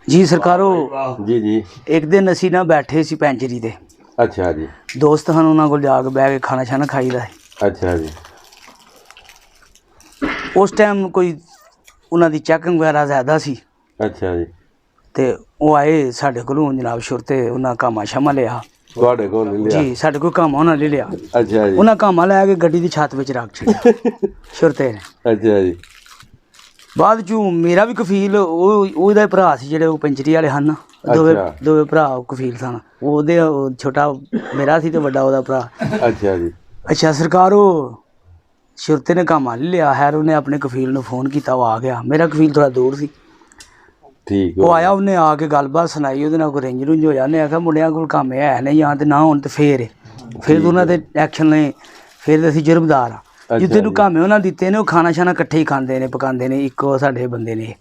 जी सरकारो जी जी एक दिन असी ना बैठे सी पैंचरी ते अच्छा जी दोस्त हैं उन्होंने को जाके बह के खाना शाना खाई दा अच्छा जी उस टाइम कोई उन्होंने चैकिंग वगैरह ज़्यादा सी अच्छा जी ते वो आए साढ़े कोलों जनाब शुरते उन्हें कामा शामा लिया ਤੁਹਾਡੇ ਕੋਲ ਨਹੀਂ ਲਿਆ जी साढ़े कोल कामा उन्हें ले लिया अच्छा जी उन्हें कामा लैके गड्डी की छत विच रख छड़िया शुरते ने अच्छा जी बाद चू मेरा भी कफील ਉਹਦਾ ਭਰਾ ਸੀ ਜਿਹੜੇ ਉਹ ਪੈਂਚਰੀ ਵਾਲੇ ਹਨ ਦੋਵੇਂ ਭਰਾ ਕਫੀਲ ਸਨ ਉਹਦੇ ਛੋਟਾ ਮੇਰਾ ਸੀ ਤੇ ਵੱਡਾ ਉਹਦਾ ਭਰਾ अच्छा जी ਅੱਛਾ ਸਰਕਾਰ ਉਹ ਸ਼ੁਰਤੇ ਨੇ ਕੰਮ ਲੈ ਲਿਆ ਹੈ ਉਹਨੇ ਆਪਣੇ ਕਫੀਲ ਨੂੰ ਫੋਨ ਕੀਤਾ ਉਹ ਆ ਗਿਆ ਮੇਰਾ ਕਫੀਲ ਥੋੜਾ ਦੂਰ ਸੀ ठीक ਉਹ ਆਇਆ ਉਹਨੇ ਆ ਕੇ ਗੱਲਬਾਤ ਸੁਣਾਈ ਉਹਦੇ ਨਾਲ ਕੋਈ ਰੇਂਜ ਰੂੰਜ ਹੋਇਆ ਉਹਨੇ ਆਖਿਆ ਮੁੰਡਿਆਂ ਕੋਲ ਕੰਮ ਹੈ ਨਹੀਂ ਜਾਂ ਤੇ ਨਾ ਹੁਣ ਤੇ ਫੇਰ ਉਹਨਾਂ ਦੇ ਐਕਸ਼ਨ ਨੇ ਫਿਰ ਅਸੀਂ ਜੁਰਮਦਾਰ ਆ ਜਿੱਤੇ ਨੂੰ ਕੰਮ ਉਹਨਾਂ ਦਿੱਤੇ ਨੇ ਉਹ ਖਾਣਾ ਸ਼ਾਨਾ ਇਕੱਠੇ ਹੀ ਖਾਂਦੇ ਨੇ ਪਕਾਉਂਦੇ ਨੇ ਇੱਕੋ ਸਾਡੇ ਬੰਦੇ ਨੇ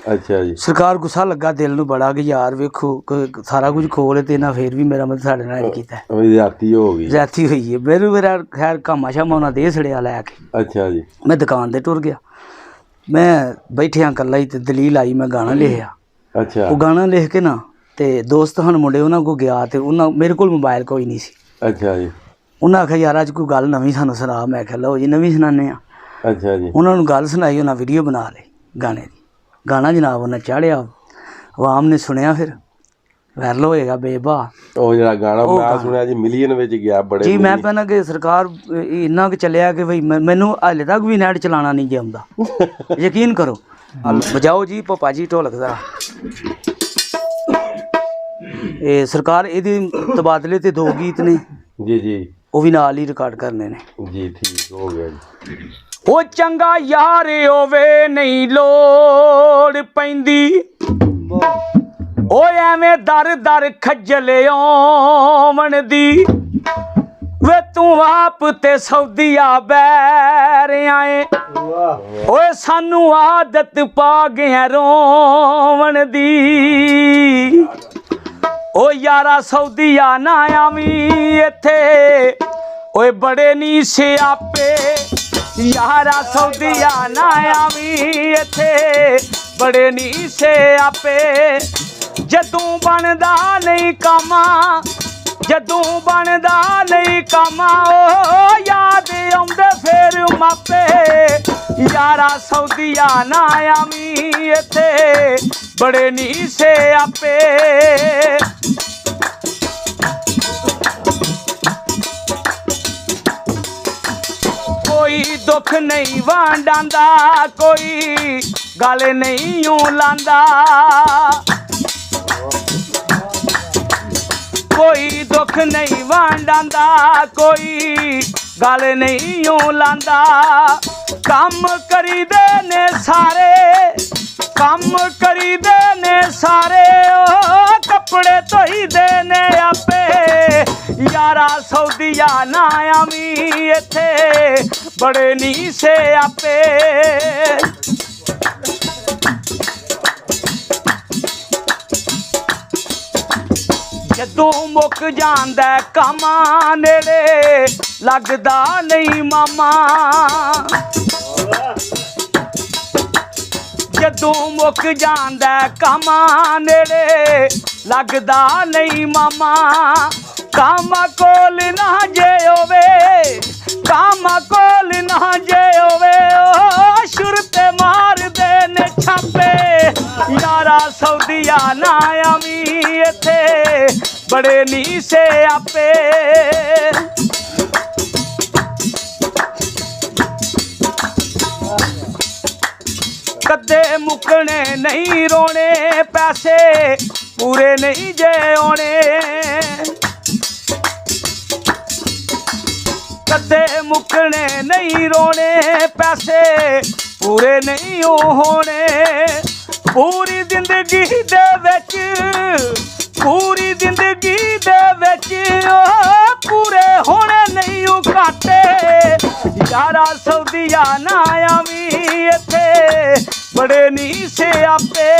अच्छा जी ਸਰਕਾਰ ਗੁੱਸਾ ਲੱਗਾ ਦਿਲ ਨੂੰ ਬੜਾ ਕਿ ਯਾਰ ਵੇਖੋ ਸਾਰਾ ਕੁਝ ਖੋਲ ਤੇ ਨਾ ਫੇਰ ਵੀ ਮੇਰਾ ਮਤਲਬ ਸਾਡੇ ਨਾਲ ਇਹ ਕੀਤਾ जाती हो गई ਜ਼ਿਆਦਤੀ ਹੋਈ ਹੈ ਮੇਰਾ ਖੈਰ ਕਾਮਾ ਸ਼ਾਮਾ ਉਹਨਾਂ ਦੇ ਛੜਿਆ ਲੈ ਕੇ अच्छा जी ਮੈਂ ਦੁਕਾਨ ਤੇ ਟੁਰ ਗਿਆ ਮੈਂ ਬੈਠਿਆਂ ਇਕੱਲਾ ਹੀ ਤੇ ਦਲੀਲ ਆਈ ਮੈਂ ਗਾਣਾ ਲਿਖਿਆ अच्छा ਉਹ ਗਾਣਾ ਲਿਖ ਕੇ ਨਾ ਤੇ ਦੋਸਤ ਹਨ ਮੁੰਡੇ ਉਹਨਾਂ ਕੋਲ ਗਿਆ ਤੇ ਉਹਨਾਂ ਮੇਰੇ ਕੋਲ ਮੋਬਾਈਲ ਕੋਈ ਨਹੀਂ ਸੀ अच्छा जी ਉਹਨਾਂ ਆਖਿਆ ਯਾਰ ਅੱਜ ਕੋਈ ਗੱਲ ਨਵੀਂ ਸਾਨੂੰ ਸੁਣਾ ਮੈਂ ਕਿਹਾ ਲਓ ਜੀ ਨਵੀਂ ਸੁਣਾਉਂਦੇ ਆ अच्छा जी ਉਹਨਾਂ ਨੂੰ ਗੱਲ ਸੁਣਾਈ ਉਹਨਾਂ ਵੀਡੀਓ ਬਣਾ ਲਈ ਗਾਣੇ ਦੀ ਗਾਣਾ ਜਨਾਬ ਉਹਨਾਂ ਚਾੜਿਆ ਆਵਾਮ ਨੇ ਸੁਣਿਆ ਫਿਰ ਵਾਇਰਲ ਹੋਏਗਾ ਬੇਬਾ ਉਹ ਜਿਹੜਾ ਗਾਣਾ ਮੈਂ ਸੁਣਿਆ ਜੀ ਮਿਲੀਅਨ ਵਿੱਚ ਗਿਆ ਬੜੇ ਜੀ ਮੈਂ ਪਹਿਲਾਂ ਕਿ ਸਰਕਾਰ ਇੰਨਾ ਕੁ ਚੱਲਿਆ ਕਿ ਬਈ ਮੈਨੂੰ ਹਾਲੇ ਤੱਕ ਵੀ ਨੈਟ ਚਲਾਉਣਾ ਨਹੀਂ ਜੇ ਆਉਂਦਾ ਯਕੀਨ ਕਰੋ ਬਜਾਓ ਜੀ ਪਪਾ ਜੀ ਢੋਲਕ ਦਾ ਇਹ ਸਰਕਾਰ ਇਹਦੇ ਤਬਾਦਲੇ ਤੇ 2 ਗੀਤ ਨੇ जी जी ਉਹ ਵੀ ਨਾਲ ਹੀ ਰਿਕਾਰਡ ਕਰਨੇ ਨੇ जी ठीक हो गया जी ਉਹ ਚੰਗਾ ਯਾਰ ਹੋਵੇ ਨਹੀਂ ਲੋੜ ਪੈਂਦੀ ਓਏ ਐਵੇਂ ਦਰ ਦਰ ਖੱਜਲ ਆਉਣ ਦੀ ਵੇ ਤੂੰ ਆਪ ਤੇ ਸੌਦੀਆ ਬੈਰ ਆਏ ਓਏ ਸਾਨੂੰ ਆਦਤ ਪਾ ਗਿਆ ਰੋਵਣ ਦੀ ਓ ਯਾਰਾ ਸੌਦੀਆ ਨਾ ਆਵੀਂ ਇੱਥੇ ਓਏ ਬੜੇ ਨੀ ਸਿਆਪੇ ਯਾਰਾ ਸੌਦੀਆ ਨਾ ਆਵੀਂ ਇੱਥੇ ਬੜੇ ਨੀ ਸਿਆਪੇ ਜਦੋਂ ਬਣਦਾ ਨਹੀਂ ਕੰਮ ਜਦੋਂ ਬਣਦਾ ਨਹੀਂ ਕੰਮ ਓ ਯਾਦ ਆਉਂਦੇ ਫੇਰ ਮਾਪੇ ਯਾਰਾ ਸੌਦੀਆ ਨਾ ਆਵੀਂ ਇੱਥੇ ਬੜੇ ਨੀ ਸਿਆਪੇ ਕੋਈ ਦੁੱਖ ਨਹੀਂ ਵਾਂਡਾਂਦਾ ਕੋਈ ਗੱਲ ਨਹੀਂ ਊ ਲਾਂਦਾ ਕੋਈ ਦੁੱਖ ਨਹੀਂ ਵਾਂਡਾਂਦਾ ਕੋਈ ਗੱਲ ਨਹੀਂ ਊ ਲਾਂਦਾ ਕੰਮ ਕਰੀਦੇ ਨੇ ਸਾਰੇ ਕੰਮ ਕਰੀਦੇ ਨੇ ਸਾਰੇ ਓ ਕੱਪੜੇ ਧੋਈਦੇ ਨੇ ਆਪੇ ਯਾਰਾ ਸੌਦੀਆ ਨਾ ਆਵੀਂ ਇੱਥੇ ਬੜੇ ਨੀ ਸਿਆਪੇ ਜਦੋਂ ਮੁੱਕ ਜਾਂਦਾ ਕਾਮਾਂ ਨੇੜੇ ਲੱਗਦਾ ਨਹੀਂ ਮਾਮਾ ਜਦੋਂ ਮੁੱਕ ਜਾਂਦਾ ਕਾਮਾਂ ਨੇੜੇ ਲੱਗਦਾ ਨਹੀਂ ਮਾਮਾ ਕੰਮ ਕੋਲ ਨਾ ਜੇ ਹੋਵੇ ਕੰਮ ਕੋਲ ਨਾ ਜੇ ਹੋਵੇ ਓ ਸ਼ੁਰਤੇ ਮਾਰਦੇ ਨੇ ਛਾਪੇ ਯਾਰਾ ਸੌਦੀਆ ਨਾ ਆਵੀਂ ਇੱਥੇ ਬੜੇ ਨੀ ਸਿਆਪੇ ਕਦੇ ਮੁੱਕਣੇ ਨਹੀਂ ਰੋਣੇ ਪੈਸੇ ਪੂਰੇ ਨਹੀਂ ਜੇ ਆਉਣੇ ਕਦੇ ਮੁੱਕਣੇ ਨਹੀਂ ਰੋਣੇ ਪੈਸੇ ਪੂਰੇ ਨਹੀਂ ਹੋਣੇ ਪੂਰੀ ਜ਼ਿੰਦਗੀ ਦੇ ਵਿੱਚ ਪੂਰੀ ਜ਼ਿੰਦਗੀ ਦੇ ਵਿੱਚ ਪੂਰੇ ਹੋਣੇ ਨਹੀਂ ਉਹ ਘਾਟੇ ਯਾਰਾ ਸੌਦੀਆ ਨਾ ਆਵੀਂ ਇੱਥੇ ਬੜੇ ਨੀ ਸਿਆਪੇ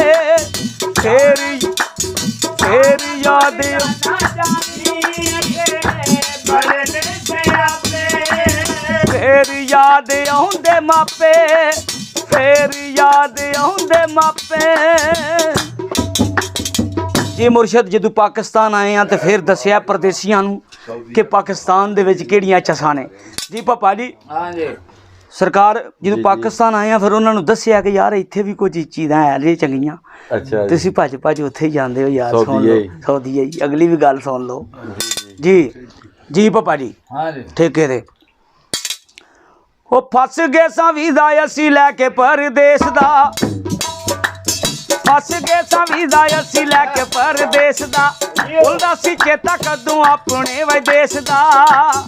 ਫੇਰ ਯਾਦ ਫੇਰ ਯਾਦ ਆਉਂਦੇ ਮਾਪੇ ਫੇਰ ਯਾਦ ਆਉਂਦੇ ਮਾਪੇ ਜੀ ਮੁਰਸ਼ਦ ਜਦੋਂ ਪਾਕਿਸਤਾਨ ਆਏ ਆ ਤੇ ਫਿਰ ਦੱਸਿਆ ਪਰਦੇਸੀਆਂ ਨੂੰ ਕਿ ਪਾਕਿਸਤਾਨ ਦੇ ਵਿੱਚ ਕਿਹੜੀਆਂ ਚਸਾਂ ਨੇ। ਜੀ ਪਾਪਾ ਜੀ ਹਾਂਜੀ ਸਰਕਾਰ ਜਦੋਂ ਪਾਕਿਸਤਾਨ ਆਏ ਆ ਫਿਰ ਉਹਨਾਂ ਨੂੰ ਦੱਸਿਆ ਕਿ ਯਾਰ ਇੱਥੇ ਵੀ ਕੁਝ ਚੀਜ਼ਾਂ ਹੈ ਜੇ ਚੰਗੀਆਂ, ਅੱਛਾ ਜੀ ਤੁਸੀਂ ਭੱਜ ਉੱਥੇ ਹੀ ਜਾਂਦੇ ਹੋ ਯਾਰ। ਸੁਣ ਸਊਦੀ ਲਓ ਹੈ। ਸਊਦੀ ਹੈ ਜੀ। ਅਗਲੀ ਵੀ ਗੱਲ ਸੁਣ ਲਓ ਜੀ। ਜੀ ਪਾਪਾ ਜੀ ਹਾਂਜੀ ਠੇਕੇ ਦੇ ਉਹ ਫਸ ਗਏ ਸਾਂ ਵੀਜ਼ਾ ਅਸੀਂ ਲੈ ਕੇ ਪਰਦੇਸ ਦਾ, ਫਸ ਗਏ ਸਾਂ ਵੀਜ਼ਾ ਅਸੀਂ ਲੈ ਕੇ ਪਰਦੇਸ ਦਾ, ਭੁੱਲਦਾ ਸੀ ਚੇਤਾ ਕਦੋਂ ਆਪਣੇ ਵਿਦੇਸ਼ ਦਾ।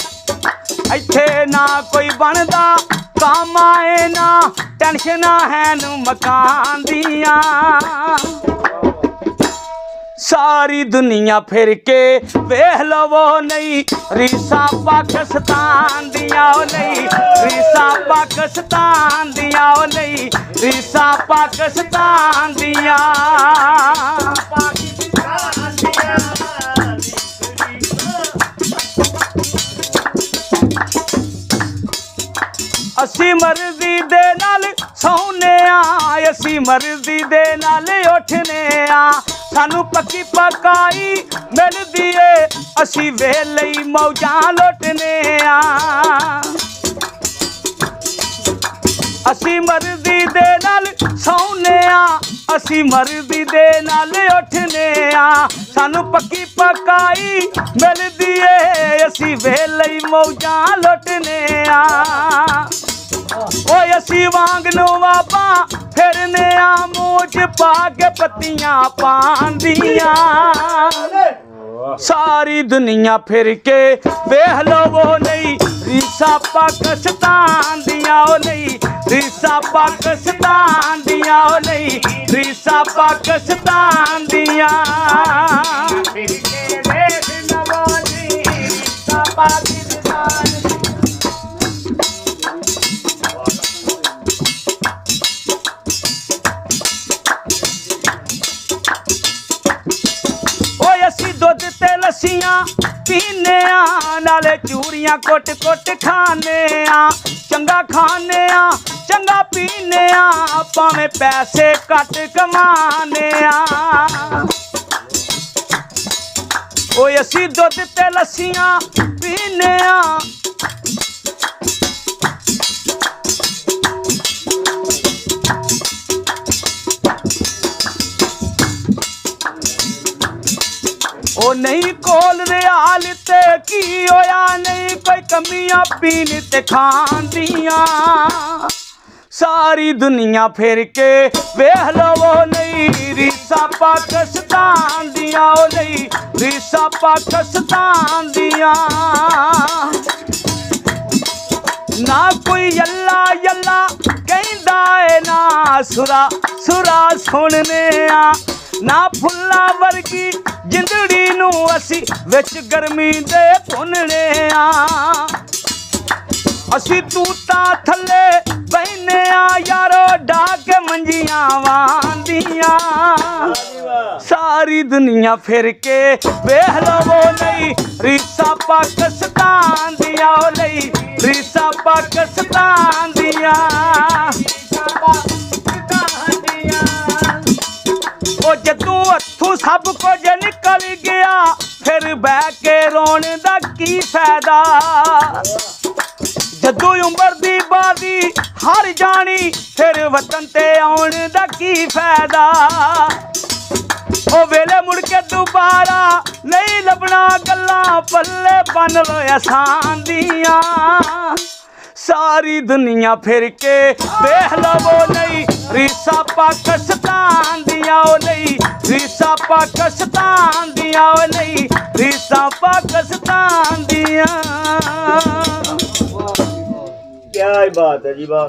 ਇੱਥੇ ਨਾ ਕੋਈ ਬਣਦਾ ਕੰਮ ਆਏ ਨਾ ਟੈਨਸ਼ਨਾਂ ਹੈ ਨੂੰ ਮਕਾਨ ਦੀਆਂ। ਸਾਰੀ ਦੁਨੀਆ ਫਿਰ ਕੇ ਵੇਖ ਲਵੋ ਨਹੀਂ ਰੀਸਾਂ ਪਾਕਿਸਤਾਨ ਦੀਆਂ ਉਹ ਨਹੀਂ, ਰੀਸਾਂ ਪਾਕਿਸਤਾਨ ਦੀਆਂ ਉਹ ਨਹੀਂ, ਰੀਸਾਂ ਪਾਕਿਸਤਾਨ ਦੀਆਂ। ਅਸੀਂ ਮਰਜ਼ੀ ਦੇ ਨਾਲ ਸੌਂਦੇ ਆ, ਅਸੀਂ ਮਰਜ਼ੀ ਦੇ ਨਾਲ ਉੱਠਨੇ ਆ, ਸਾਨੂੰ ਪੱਕੀ ਪਕਾਈ ਮਿਲਦੀ ਏ ਅਸੀਂ ਵੇਲੇ ਹੀ ਮੌਜਾਂ ਲੁੱਟਨੇ ਆ। ਅਸੀਂ ਮਰਜ਼ੀ ਦੇ ਨਾਲ ਸੌਂਦੇ ਆ, ਅਸੀਂ ਮਰਜ਼ੀ ਦੇ ਨਾਲ ਉੱਠਨੇ ਆ, ਸਾਨੂੰ ਪੱਕੀ ਪਕਾਈ ਮਿਲਦੀ ਏ ਅਸੀਂ ਵੇਲੇ ਹੀ ਮੌਜਾਂ ਲੁੱਟਨੇ ਆ। ਓਏ ਅਸੀਂ ਵਾਂਗ ਨੂੰ ਵਾਪਾ ਫਿਰਨੇ ਆ, ਮੂੰਹ 'ਚ ਪਾ ਕੇ ਪੱਤੀਆਂ ਪਾਉਂਦੀਆਂ। ਸਾਰੀ ਦੁਨੀਆ ਫਿਰ ਕੇ ਵੇਖ ਲਵੋ ਨਹੀਂ ਰੀਸਾਂ ਪਾਕਿਸਤਾਨ ਦੀਆਂ ਉਹ ਨਹੀਂ, ਰੀਸਾਂ ਪਾਕਿਸਤਾਨ ਦੀਆਂ ਉਹ ਨਹੀਂ, ਰੀਸਾਂ ਪਾਕਿਸਤਾਨ ਦੀਆਂ। ਫਿਰ ਕੇ ਵੇਖ ਲਵੋ ਨਹੀਂ ਰੀਸਾਂ ਪਾਕਿਸਤਾਨ। ਓਏ ਅਸੀਂ ਦੁੱਧ ਤੇ ਲੱਸੀਆਂ ਪੀਨੇ ਆ, ਨਾਲੇ ਚੂਰੀਆਂ ਕੁੱਟ ਕੁੱਟ ਖਾਨੇ ਆ, ਚੰਗਾ ਖਾਨੇ ਆ ਚੰਗਾ ਪੀਨੇ ਆ, ਭਾਵੇਂ ਪੈਸੇ ਘੱਟ ਕਮਾਨੇ ਆ। ਓਏ ਅਸੀਂ ਦੁੱਧ ਤੇ ਲੱਸੀਆਂ ਪੀਨੇ ਆ, ਉਹ ਨਹੀਂ ਕੋਲ ਰਿਆਲ ਤੇ ਕੀ ਹੋਇਆ ਨਹੀਂ ਕੋਈ ਕਮੀਆਂ ਪੀਣ ਤੇ ਖਾਣ ਦੀਆਂ। ਸਾਰੀ ਦੁਨੀਆ ਫਿਰ ਕੇ ਵੇਖ ਲਵੋ ਨਹੀਂ ਰੀਸਾਂ ਪਾਕਿਸਤਾਨ ਦੀਆਂ ਉਹ ਨਹੀਂ, ਰੀਸਾਂ ਪਾਕਿਸਤਾਨ ਦੀਆਂ। ਨਾ ਕੋਈ ਅੱਲਾ ਅੱਲਾ ਕਹਿੰਦਾ ਏ ਨਾ ਸੁਰਾ ਸੁਰਾ ਸੁਣਨੇ ਆ, ਨਾ ਫੁੱਲਾਂ ਵਰਗੀ ਜਿੰਦੜੀ ਨੂੰ ਅਸੀਂ ਵਿੱਚ ਗਰਮੀ ਦੇ ਭੁੰਨਣੇ ਆ। ਅਸੀਂ ਤੂਤਾਂ ਥੱਲੇ ਬਹਿਨੇ ਆ ਯਾਰੋ ਢਾ ਕੇ ਮੰਜੀਆਂ ਵਾਂਦੀਆਂ। ਸਾਰੀ ਦੁਨੀਆ ਫਿਰ ਕੇ ਵੇਖ ਲਵੋ ਨਹੀਂ ਰੀਸਾਂ ਪਾਕਿਸਤਾਨ ਦੀਆਂ ਉਹ ਨਹੀਂ, ਰੀਸਾਂ ਪਾਕਿਸਤਾਨ ਦੀਆਂ। ਉਹ ਜਦੋਂ ਹੱਥੋਂ ਸਭ ਕੁਝ ਨਿਕਲ ਗਿਆ ਫਿਰ ਬਹਿ ਕੇ ਰੋਣ ਦਾ ਕੀ ਫਾਇਦਾ। ਜਦੋਂ ਉਮਰ ਦੀ ਬਾਦੀ ਹਾਰ ਜਾਣੀ ਫਿਰ ਵਤਨ ਤੇ ਆਉਣ ਦਾ ਕੀ ਫਾਇਦਾ। ਉਹ ਵੇਲੇ ਮੁੜ ਕੇ ਦੁਬਾਰਾ ਨਹੀਂ ਲੱਭਣਾ ਗੱਲਾਂ ਪੱਲੇ ਬੰਨ ਲੋ ਆਸਾਨ ਦੀਆਂ। ਸਾਰੀ ਦੁਨੀਆ ਫਿਰ ਕੇ ਵੇਖ ਲਵੋ ਨਹੀਂ ਰੀਸਾਂ ਪਾਕਿਸਤਾਨ ਦੀਆਂ ਉਹ ਨਹੀਂ, ਰੀਸਾਂ ਪਾਕਿਸਤਾਨ ਦੀਆਂ ਉਹ ਨਹੀਂ, ਰੀਸਾਂ ਪਾਕਿਸਤਾਨ ਦੀਆਂ। क्या बात है जी बात।